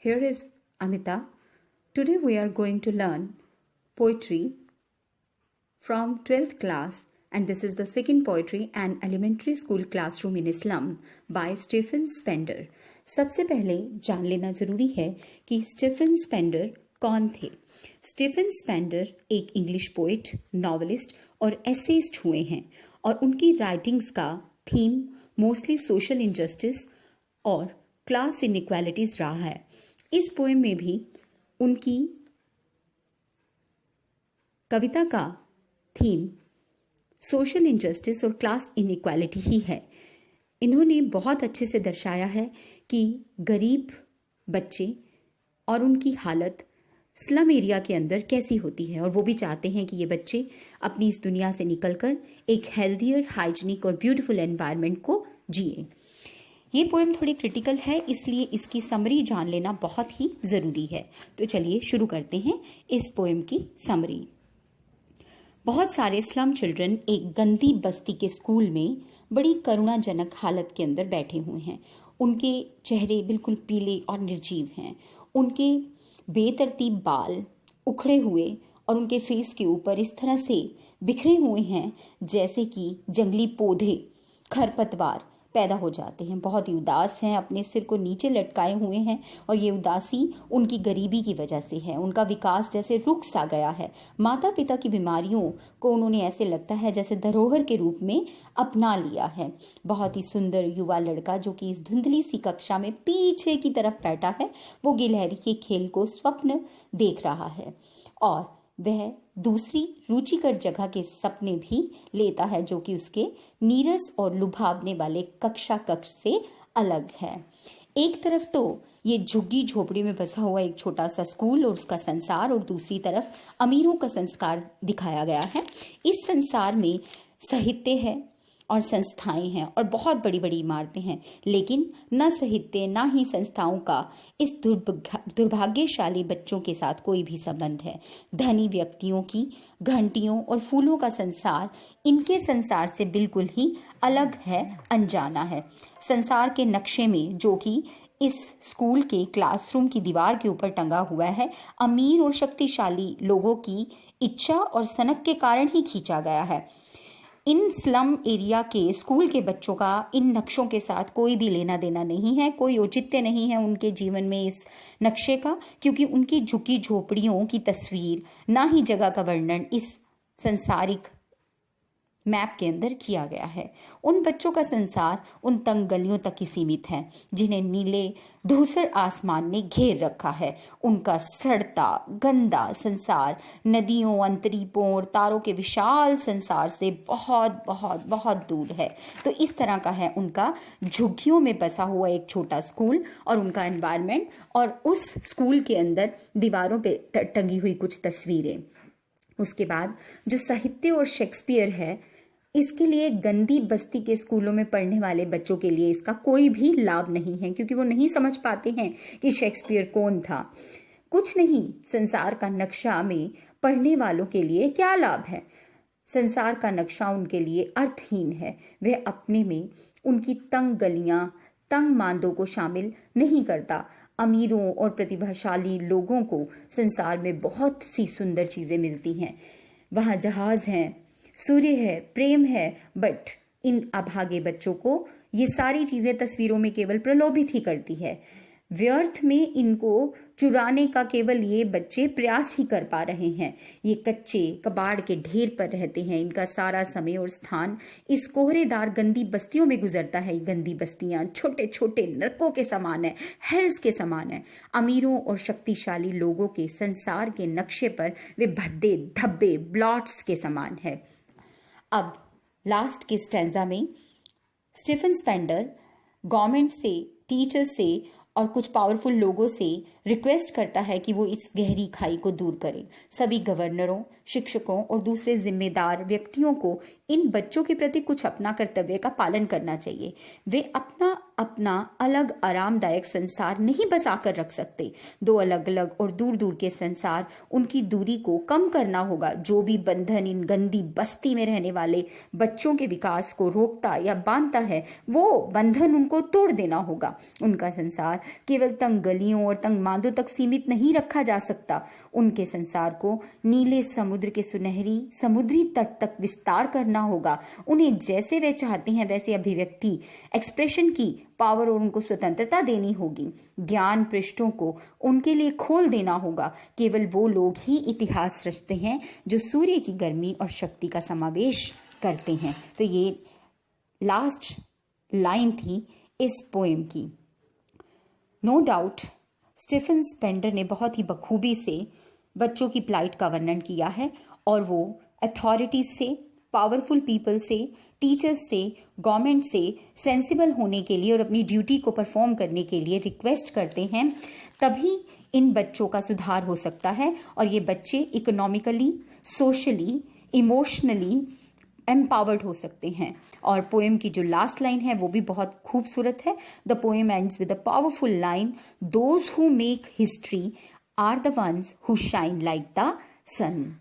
Here is Amita. Today we are going to learn poetry from 12th class, and this is the second poetry An Elementary School Classroom in Islam by Stephen Spender. सबसे पहले जान लेना जरूरी है कि Stephen Spender कौन थे। Stephen Spender एक इंग्लिश पोइट, नॉवेलिस्ट और एसेइस्ट हुए हैं और उनकी राइटिंग्स का थीम मोस्टली सोशल इनजस्टिस और क्लास इनइक्वालिटीज रहा है। इस पोएम में भी उनकी कविता का थीम सोशल इनजस्टिस और क्लास इनइक्वालिटी ही है। इन्होंने बहुत अच्छे से दर्शाया है कि गरीब बच्चे और उनकी हालत स्लम एरिया के अंदर कैसी होती है, और वो भी चाहते हैं कि ये बच्चे अपनी इस दुनिया से निकलकर एक हेल्दियर, हाइजीनिक और ब्यूटीफुल एनवायरनमेंट को जिए। ये पोएम थोड़ी क्रिटिकल है, इसलिए इसकी समरी जान लेना बहुत ही ज़रूरी है। तो चलिए शुरू करते हैं इस पोएम की समरी। बहुत सारे स्लम चिल्ड्रन एक गंदी बस्ती के स्कूल में बड़ी करुणाजनक हालत के अंदर बैठे हुए हैं। उनके चेहरे बिल्कुल पीले और निर्जीव हैं। उनके बेतरतीब बाल उखड़े हुए और उनके फेस के ऊपर इस तरह से बिखरे हुए हैं जैसे कि जंगली पौधे, खरपतवार पैदा हो जाते हैं। बहुत ही उदास हैं, अपने सिर को नीचे लटकाए हुए हैं और ये उदासी उनकी गरीबी की वजह से है। उनका विकास जैसे रुक सा गया है। माता पिता की बीमारियों को उन्होंने ऐसे लगता है जैसे धरोहर के रूप में अपना लिया है। बहुत ही सुंदर युवा लड़का जो कि इस धुंधली सी कक्षा में पीछे की तरफ बैठा है, वो गिलहरी के खेल को स्वप्न देख रहा है और वह दूसरी रुचिकर जगह के सपने भी लेता है जो कि उसके नीरस और लुभावने वाले कक्षा कक्ष से अलग है। एक तरफ तो ये झुग्गी झोपड़ी में बसा हुआ एक छोटा सा स्कूल और उसका संसार, और दूसरी तरफ अमीरों का संस्कार दिखाया गया है। इस संसार में साहित्य है और संस्थाएं हैं और बहुत बड़ी बड़ी इमारतें हैं, लेकिन न साहित्य न ही संस्थाओं का इस दुर्भाग्यशाली बच्चों के साथ कोई भी संबंध है। धनी व्यक्तियों की घंटियों और फूलों का संसार इनके संसार से बिल्कुल ही अलग है, अनजाना है। संसार के नक्शे में जो कि इस स्कूल के क्लासरूम की दीवार के ऊपर टंगा हुआ है, अमीर और शक्तिशाली लोगों की इच्छा और सनक के कारण ही खींचा गया है। इन स्लम एरिया के स्कूल के बच्चों का इन नक्शों के साथ कोई भी लेना देना नहीं है, कोई औचित्य नहीं है उनके जीवन में इस नक्शे का, क्योंकि उनकी झुकी झोपड़ियों की तस्वीर ना ही जगह का वर्णन इस संसारिक मैप के अंदर किया गया है। उन बच्चों का संसार उन तंग गलियों तक ही सीमित है जिन्हें नीले धूसर आसमान ने घेर रखा है। उनका सड़ता गंदा संसार नदियों, अंतरीपों और तारों के विशाल संसार से बहुत बहुत बहुत दूर है। तो इस तरह का है उनका झुग्गियों में बसा हुआ एक छोटा स्कूल और उनका एनवायरनमेंट, और उस स्कूल के अंदर दीवारों पे टंगी हुई कुछ तस्वीरें। उसके बाद जो साहित्य और शेक्सपियर है, इसके लिए गंदी बस्ती के स्कूलों में पढ़ने वाले बच्चों के लिए इसका कोई भी लाभ नहीं है, क्योंकि वो नहीं समझ पाते हैं कि शेक्सपियर कौन था। कुछ नहीं, संसार का नक्शा में पढ़ने वालों के लिए क्या लाभ है। संसार का नक्शा उनके लिए अर्थहीन है। वह अपने में उनकी तंग गलियां, तंग मांदों को शामिल नहीं करता। अमीरों और प्रतिभाशाली लोगों को संसार में बहुत सी सुंदर चीजें मिलती हैं। वहाँ जहाज हैं, सूर्य है, प्रेम है, बट इन अभागे बच्चों को ये सारी चीजें तस्वीरों में केवल प्रलोभित ही करती है। व्यर्थ में इनको चुराने का केवल ये बच्चे प्रयास ही कर पा रहे हैं। ये कच्चे कबाड़ के ढेर पर रहते हैं। इनका सारा समय और स्थान इस कोहरेदार गंदी बस्तियों में गुजरता है। गंदी बस्तियां छोटे छोटे नरकों के समान है, हेल्स के समान है। अमीरों और शक्तिशाली लोगों के संसार के नक्शे पर वे भद्दे धब्बे ब्लॉट्स के समान है। अब लास्ट के स्टैंजा में स्टीफन स्पेंडर गवर्नमेंट से, टीचर से और कुछ पावरफुल लोगों से रिक्वेस्ट करता है कि वो इस गहरी खाई को दूर करें। सभी गवर्नरों, शिक्षकों और दूसरे जिम्मेदार व्यक्तियों को इन बच्चों के प्रति कुछ अपना कर्तव्य का पालन करना चाहिए। वे अपना अपना अलग आरामदायक संसार नहीं बसा कर रख सकते। दो अलग अलग और दूर दूर के संसार, उनकी दूरी को कम करना होगा। जो भी बंधन इन गंदी बस्ती में रहने वाले बच्चों के विकास को रोकता या बांधता है, वो बंधन उनको तोड़ देना होगा। उनका संसार केवल तंग गलियों और तंग मांदों तक सीमित नहीं रखा जा सकता। उनके संसार को नीले समुद्र के सुनहरी समुद्री तट तक विस्तार करना होगा। उन्हें जैसे वे चाहते हैं वैसे अभिव्यक्ति, एक्सप्रेशन की पावर और उनको स्वतंत्रता देनी होगी। ज्ञान पृष्ठों को उनके लिए खोल देना होगा। केवल वो लोग ही इतिहास रचते हैं जो सूर्य की गर्मी और शक्ति का समावेश करते हैं। तो ये लास्ट लाइन थी इस पोएम की। नो डाउट स्टीफन स्पेंडर ने बहुत ही बखूबी से बच्चों की प्लाइट का वर्णन किया है और वो अथॉरिटीज से, पावरफुल पीपल से, टीचर्स से, गवर्नमेंट से सेंसिबल होने के लिए और अपनी ड्यूटी को परफॉर्म करने के लिए रिक्वेस्ट करते हैं। तभी इन बच्चों का सुधार हो सकता है और ये बच्चे इकोनॉमिकली, सोशली, इमोशनली एम्पावर्ड हो सकते हैं। और पोएम की जो लास्ट लाइन है वो भी बहुत खूबसूरत है। The poem ends with a powerful line, those who make history are the ones who shine like the sun.